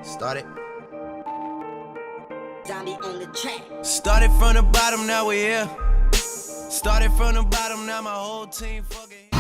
Started. Zombie on the track. Started from the bottom, now we here. Started from the bottom, now my whole team fucking.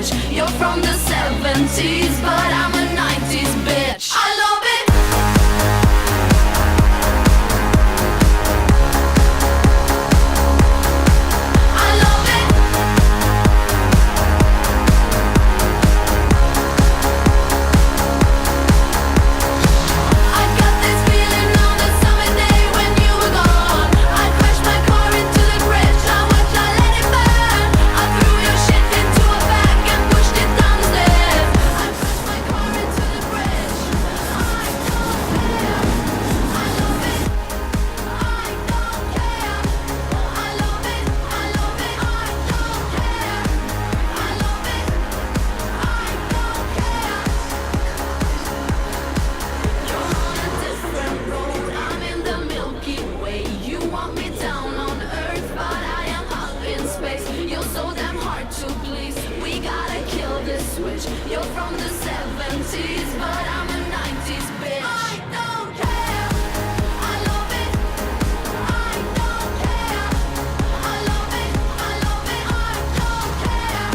switch. You're from the 70s, but I'm a 90s bitch. I love it. I'm in the Milky Way. You want me down on earth, but I am up in space. You're so damn hard to please. We gotta kill this switch. You're from the 70s, but I'm a 90s bitch. I don't care. I love it. I don't care. I love it. I love it. I don't care.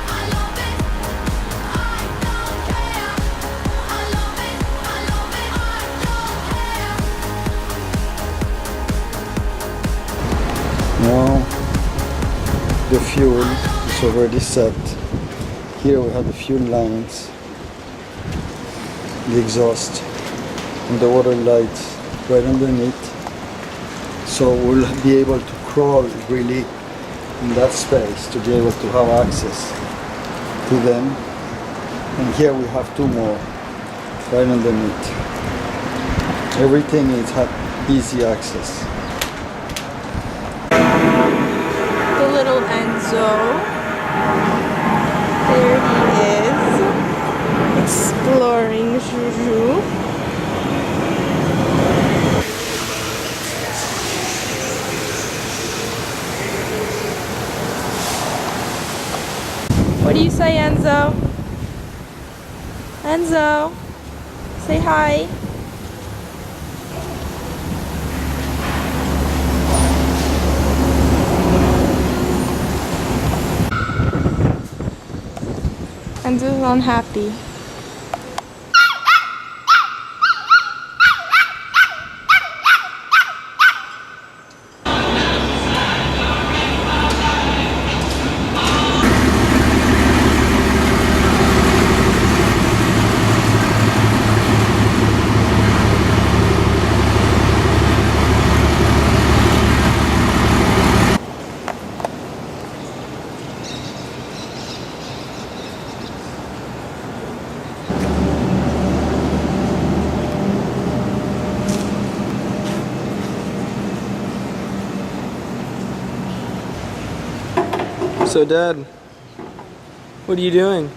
I love it. I don't care. I love it. I love it. I don't care. Now the fuel is already set. Here we have the fuel lines, the exhaust, and the water lights right underneath. So we'll be able to crawl really in that space to be able to have access to them. And here we have two more right underneath. Everything is easy access. The little Enzo. There he is, exploring Juju. What do you say, Enzo? Enzo, say hi. Enzo's unhappy. So, Dad, what are you doing?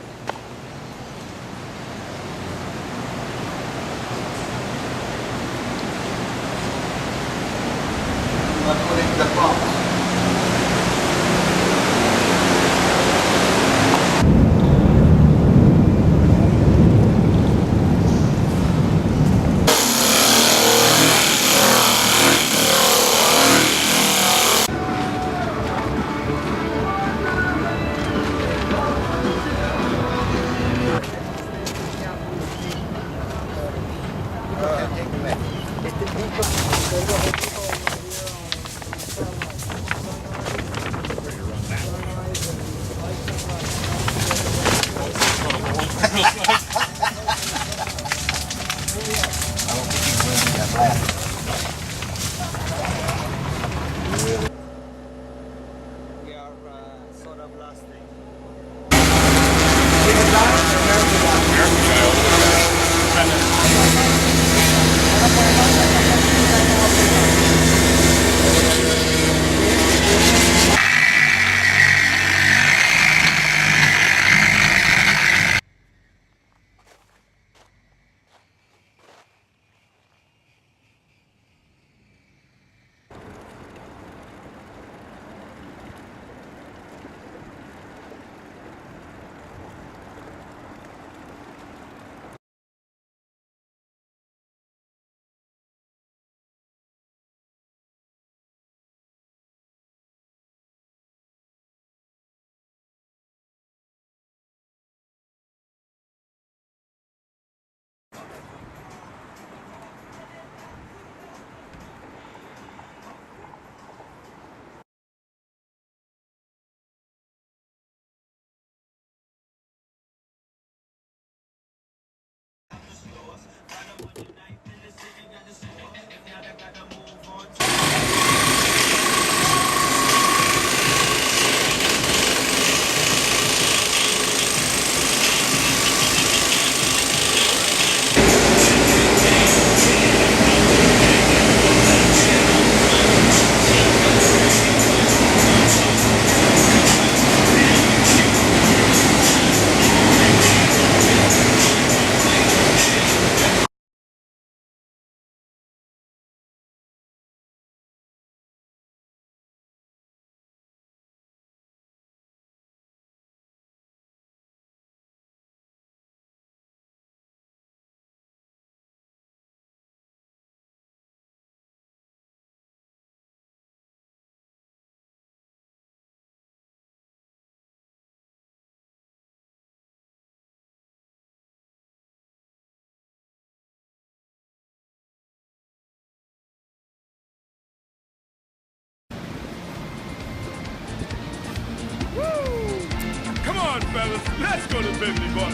Come on, fellas, let's go to Bentley, boy.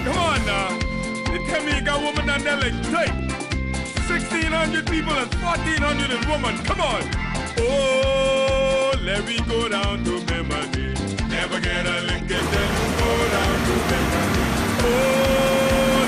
Come on now. They tell me you got woman down there like tight. 1,600 people and 1,400 and woman. Come on. Oh, let me go down to memory. Never get a lick and then go down to memory. Oh,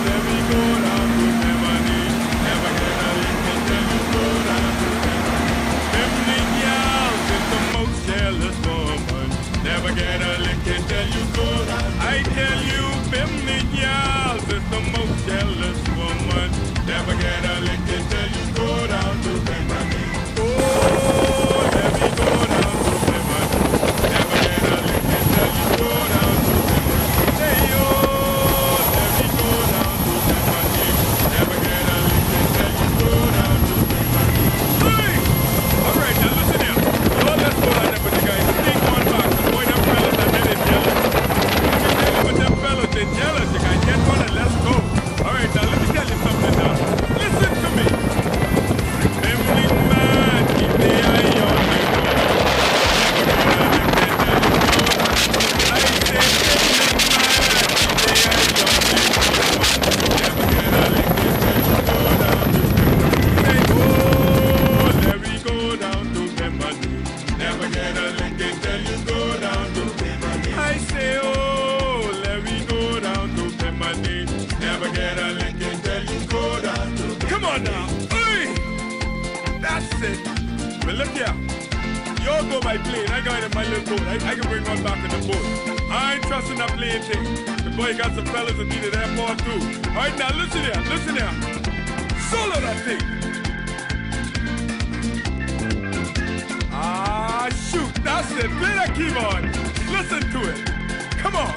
let me go down to memory. Never get a lick and then go down to memory. Memory yells is the most jealous woman. Never get a lick until you go down. I tell you, feminine gals is the most jealous woman. Never get a lick until you go down to memory. Oh, let me go down to memory. Never get a lick until you go down to memory. Hey, oh, let me go down to memory. Never get a lick until you go down to memory. Hey! All right, now listen here. Oh, let's go down there with the guys. Take one back. They're jealous, you can get one and let's go. Alright, now let me tell you something now. Listen to me. Remembering man, keep the eye on me. I say, never get a lick until you go down to memory. Never get a lick until you go down to memory. I say, oh, let me go down to memory. Never get a lick until you go down to. Come on now. Hey! That's it. Well, look here. Y'all go by plane. I got it in my little boat. I can bring one back in the boat. I ain't trusting that plane thing. The boy got some fellas that need it airport too. All right, now listen here. Listen here. Solo that thing. Ah, shoot. That's it. Play that keyboard. Listen to it. Come on.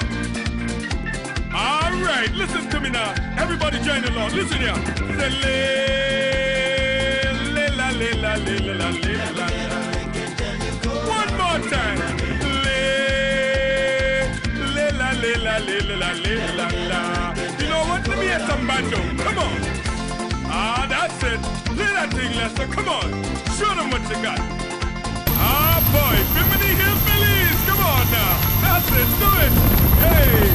All right, listen to me now. Everybody join along. Listen here. Say le la le la le la la le la. One more time. Le la le la le la le la la. You know what? Let me hear some banjo. Come on. Ah, that's it. Play that thing, Lester. Come on. Show them what you got. Ah, boy. Bimini Hillbillies. Come on now. That's it. Do it. Hey.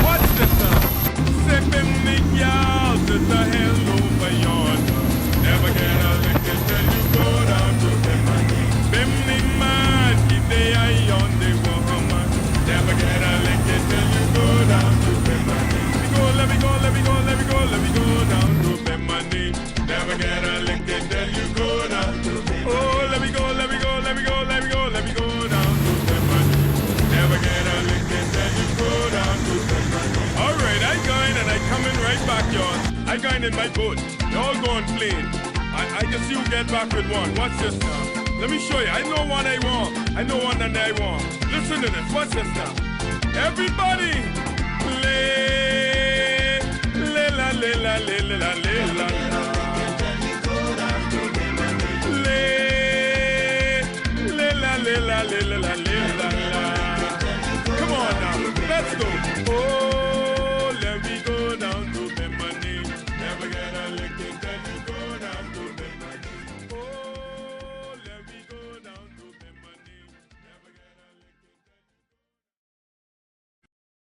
Watch this now. Sipping the gals is the hell over yonder. Never get a lick until you go down to memory. Bimini man, keep the eye on the woman. Never get a lick until you go down to memory. Let me go, let me go, let me go, let me go down to memory. Never get a lick until you go down to memory. Oh, let me go, let me go, let me go, let me go, let me go down to memory. Never get a lick until you go down to memory. All right, I going and I coming right back, y'all. I going in my boat. Y'all going plane. I just see you get back with one. Watch this now. Let me show you. I know one I want. I know one that I want. Listen to this. Watch this now. Everybody, lay, lay la, lay la, lay la, lay la, lay, lay la, lay la, lay la, lay la. Come on now. Let's go. Oh.